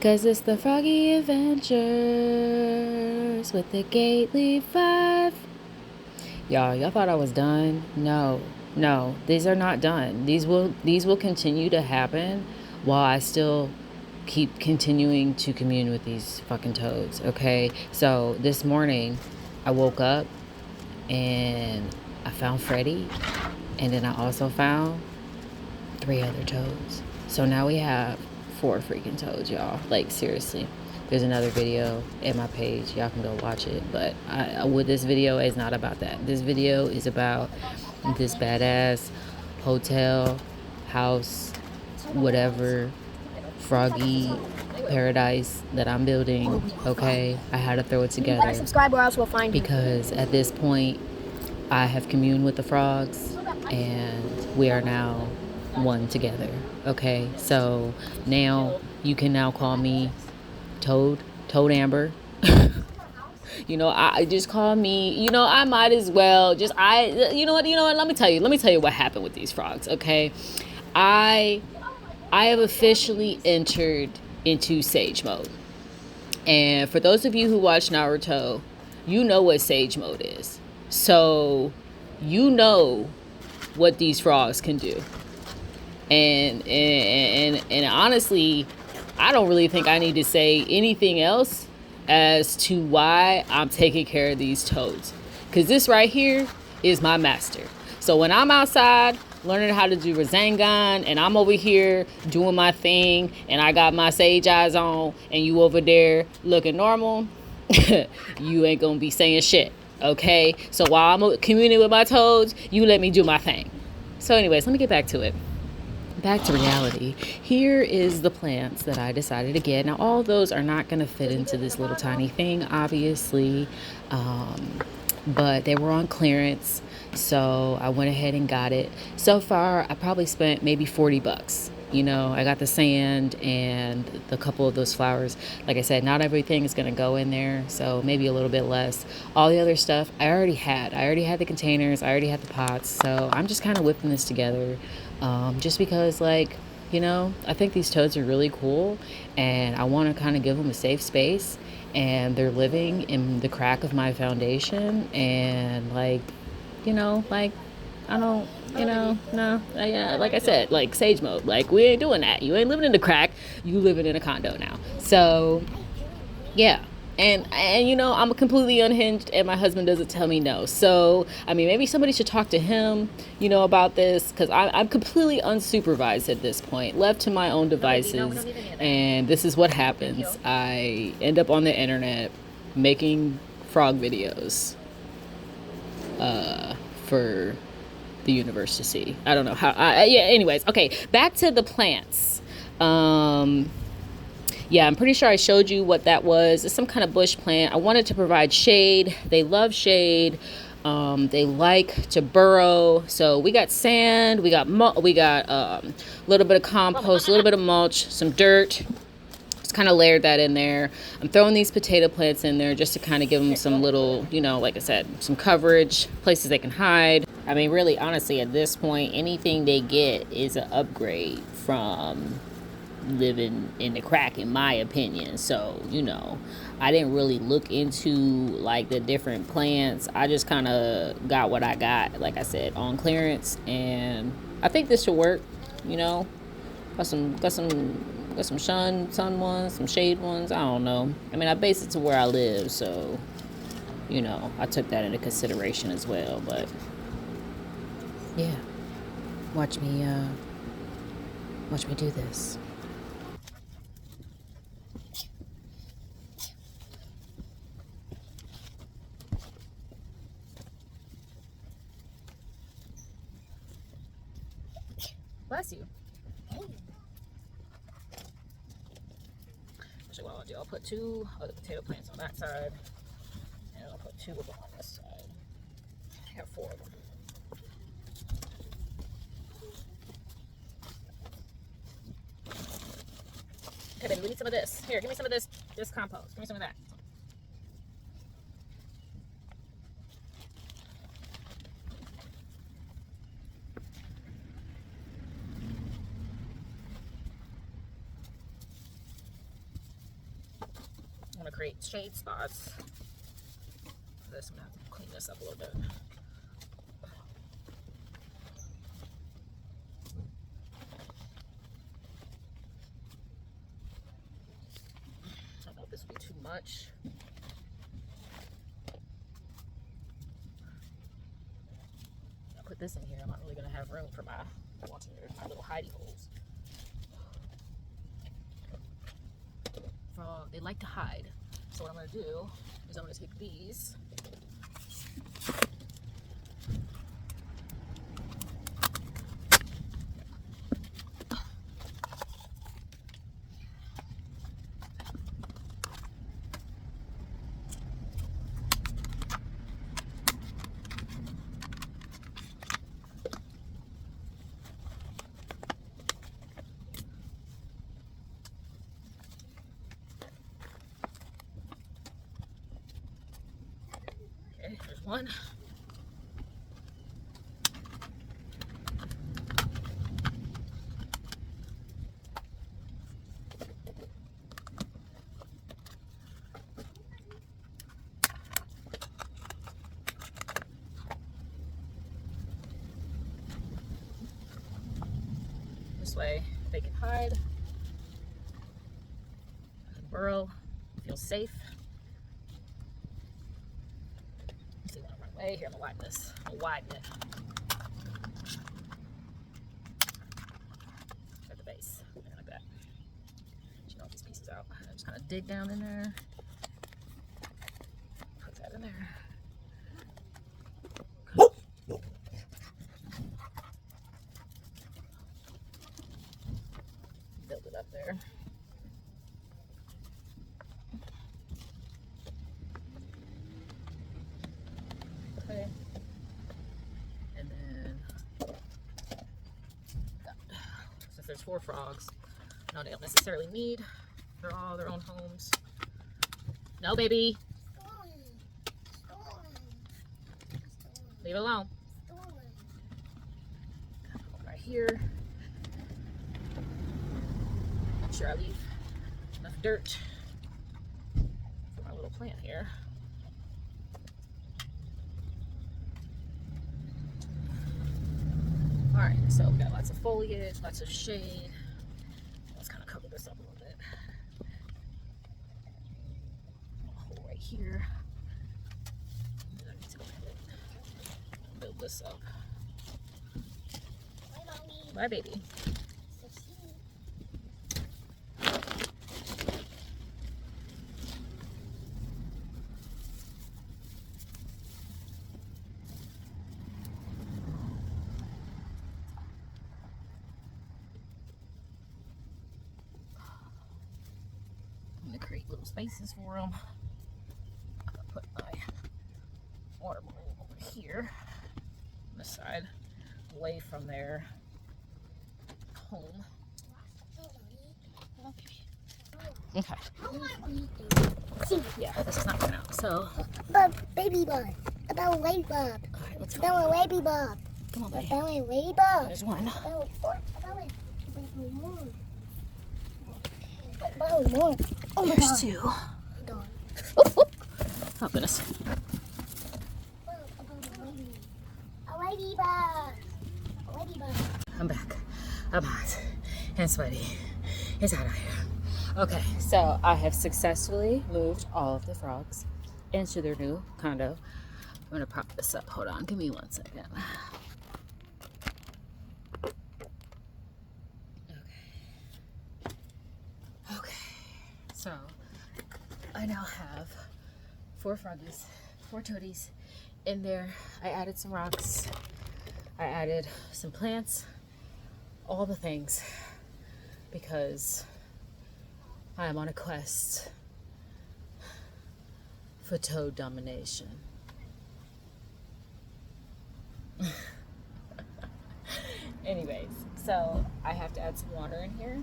'Cause it's the Froggy Adventures with the Gately 5. Y'all thought I was done? No, these are not done. These will continue to happen while I still keep continuing to commune with these fucking toads, okay? So this morning, I woke up and I found Freddy, and then I also found 3 other toads. So now we have 4 freaking toads, y'all. Like, seriously. There's another video in my page. Y'all can go watch it. But this video is not about that. This video is about this badass hotel, house, whatever, froggy paradise that I'm building. Okay, I had to throw it together. Subscribe or else we'll find you. Because at this point, I have communed with the frogs, and we are now one together. Okay, so now you can now call me Toad Amber. I just call me, I might as well just, you know what, let me tell you what happened with these frogs. Okay, I have officially entered into sage mode. And for those of you who watch Naruto, you know what sage mode is. So you know what these frogs can do. And honestly, I don't really think I need to say anything else as to why I'm taking care of these toads. Because this right here is my master. So when I'm outside learning how to do Rasengan, and I'm over here doing my thing, and I got my sage eyes on, and you over there looking normal, you ain't gonna be saying shit, okay? So while I'm communing with my toads, you let me do my thing. So anyways, let me get back to it. Back to reality. Here is the plants that I decided to get. Now, all those are not going to fit into this little tiny thing, obviously, but they were on clearance, so I went ahead and got it. So far, I probably spent maybe $40. I got the sand and a couple of those flowers. Like I said, not everything is going to go in there, so maybe a little bit less. All the other stuff I already had. I already had the containers. I already had the pots, so I'm just kind of whipping this together. Just because, I think these toads are really cool, and I want to kind of give them a safe space, and they're living in the crack of my foundation, and I don't, no, yeah, like I said, like sage mode, we ain't doing that. You ain't living in the crack, you living in a condo now. So, yeah. And I'm completely unhinged, and my husband doesn't tell me no. So, maybe somebody should talk to him, about this, because I'm completely unsupervised at this point, left to my own devices. And this is what happens. I end up on the internet making frog videos for the universe to see. I don't know how. Anyways, okay, back to the plants. Yeah, I'm pretty sure I showed you what that was. It's some kind of bush plant. I wanted to provide shade. They love shade. They like to burrow. So we got sand. We got a little bit of compost, a little bit of mulch, some dirt. Just kind of layered that in there. I'm throwing these potato plants in there just to kind of give them some little, like I said, some coverage, places they can hide. Really, honestly, at this point, anything they get is an upgrade from living in the crack, in my opinion. So I didn't really look into the different plants. I just kind of got what I got, like I said, on clearance, and I think this should work. Got some sun ones, some shade ones. I don't know. I base it to where I live, so I took that into consideration as well. But yeah, watch me do this. Bless you. Actually, what I'll do, I'll put 2 of the potato plants on that side, and I'll put 2 of them on this side. I have 4 of them. Okay, baby, we need some of this. Here, give me some of this compost. Give me some of that. want to create shade spots. This, I'm gonna have to clean this up a little bit. I don't know if this will be too much. I'll put this in here. I'm not really gonna have room for my little hidey holes. Frog, they like to hide. So what I'm gonna do is I'm gonna take these. Okay, there's one. This way they can hide and burrow, feel safe. Let's see when I run away. Here, I'm gonna widen this. I'm gonna widen it at the base, like that. Get all these pieces out. I just kind of dig down in there. Put that in there. Build it up there. Okay. And then, since there's 4 frogs, no, they don't necessarily need. They're all their own homes. No, baby. Leave it alone. Right here. Make sure I leave enough dirt for my little plant here. Alright, so we got lots of foliage, lots of shade. Let's kind of cover this up a little bit. A hole right here. And I need to go ahead and build this up. Bye, baby. I'm gonna create little spaces for them. I'm gonna put my water bowl over here on this side, away from their home. Okay. Yeah, this is not working out. So, About baby bug. About ladybug. all right, let's go. About a ladybug. Come on, buddy. About a ladybug. There's one. About more. Oh my There's god. 2. God. Oh, oh. Oh, goodness. A ladybug. A ladybug. I'm back. I'm hot and sweaty. It's hot out here. Okay, so I have successfully moved all of the frogs into their new condo. I'm gonna prop this up. Hold on, give me 1 second. Okay, so I now have 4 froggies, 4 toadies in there. I added some rocks. I added some plants, all the things, because I am on a quest for toad domination. Anyways, so I have to add some water in here.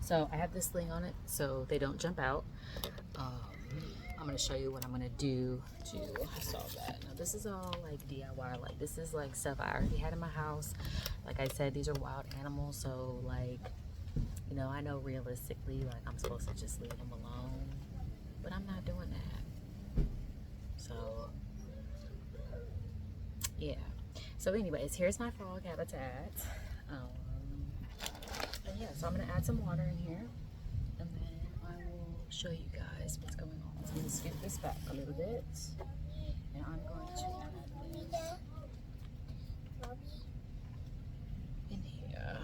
So I have this thing on it so they don't jump out. I'm going to show you what I'm going to do to solve that. Now this is all like DIY, like this is like stuff I already had in my house. Like I said, these are wild animals, so like You know, I know realistically, like, I'm supposed to just leave them alone, but I'm not doing that. So, yeah. So anyways, here's my frog habitat. And yeah, so I'm gonna add some water in here, and then I will show you guys what's going on. So I'm gonna scoot this back a little bit, and I'm going to add in here.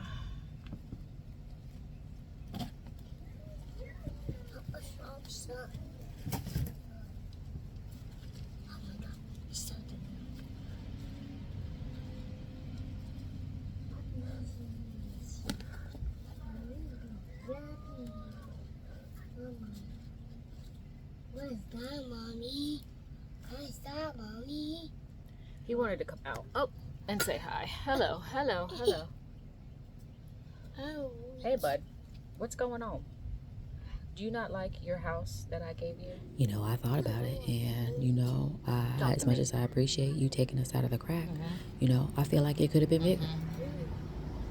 What is that, Mommy? What is that, Mommy? He wanted to come out. Oh, and say hi. Hello, hello, hello. Oh. Hey, bud. What's going on? Do you not like your house that I gave you? You know, I thought about it, and you know, as much as I appreciate you taking us out of the crack, you know, I feel like it could have been bigger.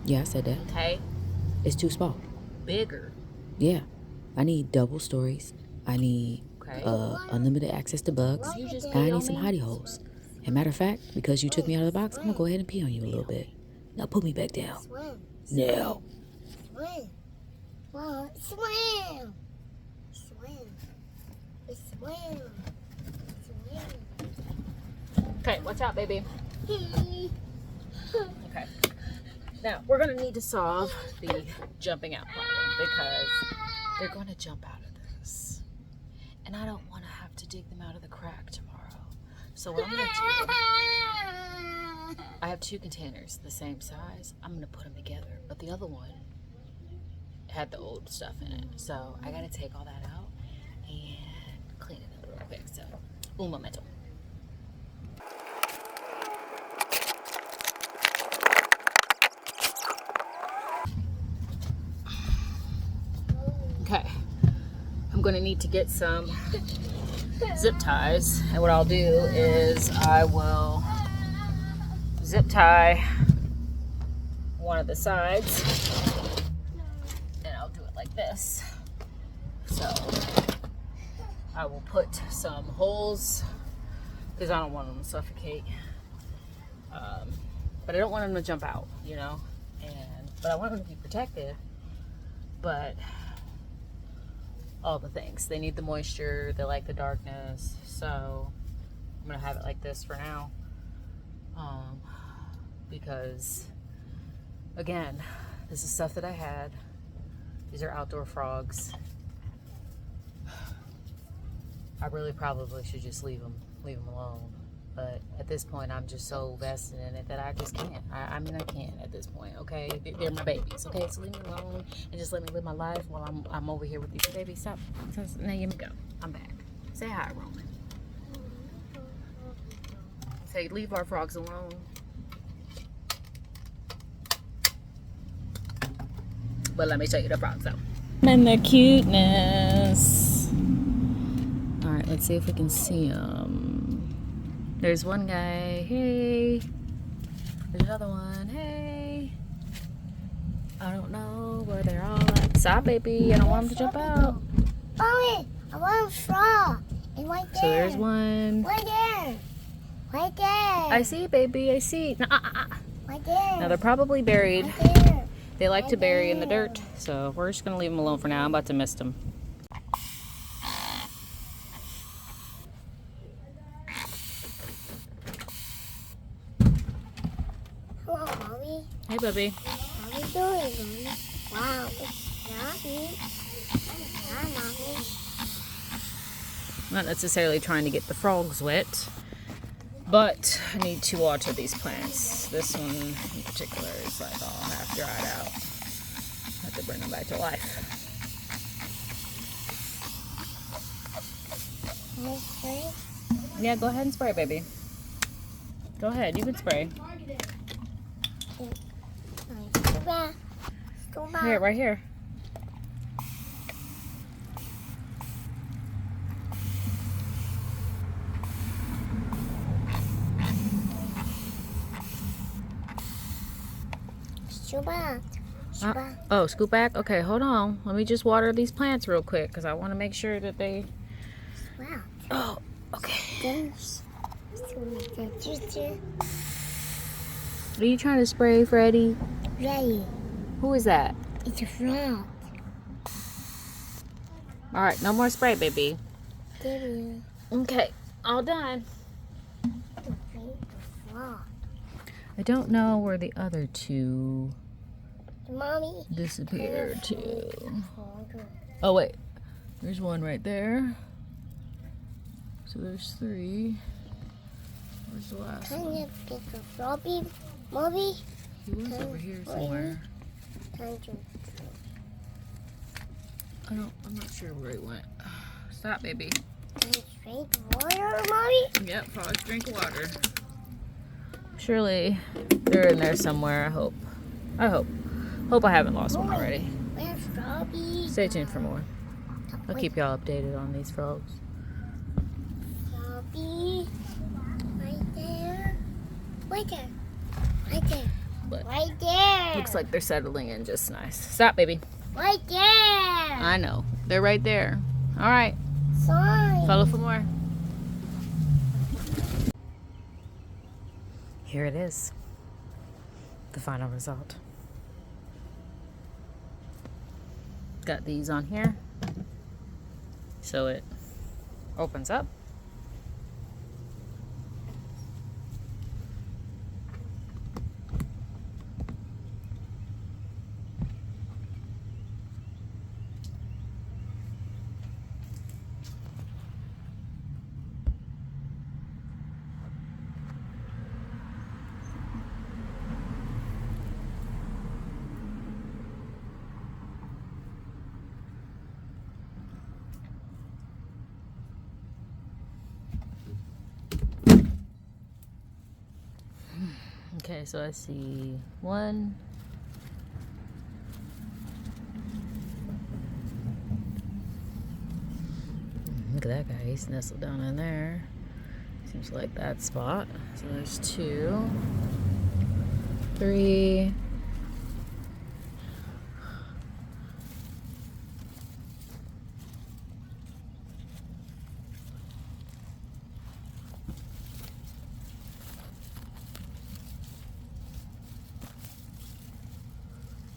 Yeah, I said that. Okay. It's too small. Bigger. Yeah, I need double stories. I need Okay. unlimited access to bugs. You just And I pee need on some me? hidey holes. And matter of fact, because you took me out of the box, I'm gonna go ahead and pee on you a little bit. Now put me back down. Swim. No. Swim. Well, swim. Swim. Swim. Swim. Okay, watch out, baby. Okay. Now, we're going to need to solve the jumping out problem because they're going to jump out of this. And I don't want to have to dig them out of the crack tomorrow. So what I'm going to do, I have 2 containers the same size. I'm going to put them together. But the other one had the old stuff in it. So I got to take all that out and clean it up real quick. So, un momento. Okay, I'm gonna need to get some zip ties, and what I'll do is I will zip tie one of the sides, and I'll do it like this. So I will put some holes because I don't want them to suffocate, but I don't want them to jump out, you know, but I want them to be protected. But all the things, they need the moisture, they like the darkness, so I'm gonna have it like this for now, because again, this is stuff that I had. These are outdoor frogs. I really probably should just leave them alone, but at this point I'm just so vested in it that I just can't. I mean, I can't at this point. Okay, they're my babies. Okay, so leave me alone and just let me live my life while I'm over here with these babies. Stop. Now you go. I'm back. Say hi, Roman. Say, leave our frogs alone. But let me show you the frogs though. And the cuteness. All right, let's see if we can see them. There's one guy. Hey. There's another one. Hey. I don't know where they're all at. Stop, baby. I don't want them to jump out. Mommy, I want a frog. It's right there. So there's one. Right there. Right there. I see, baby. I see. Right there. Now they're probably buried. Right there. They like to bury in the dirt, so we're just gonna leave them alone for now. I'm about to mist them. Hello, Mommy. Hey, baby. How you doing, Mommy? Wow, it's yummy. Hi, Mommy. Not necessarily trying to get the frogs wet, but I need to water these plants. This one in particular is like all half dried out. I have to bring them back to life. Can I spray? Yeah, go ahead and spray, baby. Go ahead, you can spray. Too bad. Too bad. Here, right here. Too bad. Oh, scoot back? Okay, hold on. Let me just water these plants real quick because I want to make sure that they... Wow. Oh, okay. Are you trying to spray, Freddy? Ready. Who is that? It's a frog. All right, no more spray, baby. Baby. Okay, all done. Frog. I don't know where the other two Mommy. disappeared to. Oh, wait. There's one right there. So there's 3. Where's the last Can one? you pick a froggy, Mommy? He was over here somewhere. I'm not sure where he went. Stop, baby. Can you drink water, Mommy? Yep, frogs drink water. Surely they're in there somewhere, I hope. Hope I haven't lost one already. Where's Froggy? Stay tuned for more. I'll keep y'all updated on these frogs. Froggy. Right there. Right there. Right there. But Right there. looks like they're settling in just nice. Stop, baby. Right there. I know. They're right there. All right. Sorry. Follow for more. Here it is. The final result. Got these on here. So it opens up. Okay, so I see 1. Look at that guy, he's nestled down in there. Seems like that spot. So there's 2, 3.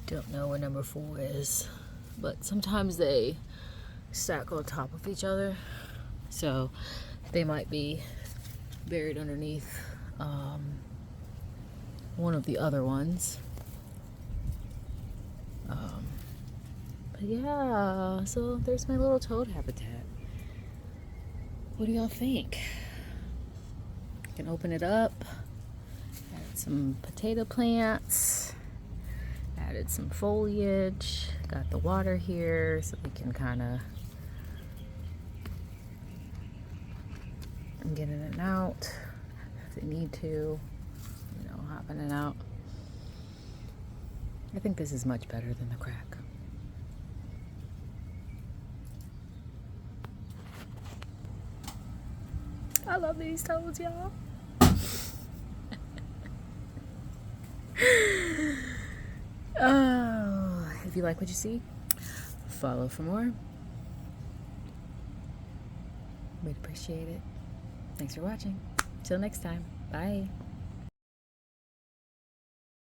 Don't know where number 4 is, but sometimes they stack on top of each other, so they might be buried underneath one of the other ones. But yeah, so there's my little toad habitat. What do y'all think? I can open it up, add some potato plants. Added some foliage, got the water here so we can kind of get in and out if they need to, hop in and out. I think this is much better than the crack. I love these toads, y'all. Oh, if you like what you see, follow for more. We'd appreciate it. Thanks for watching. Till next time. Bye.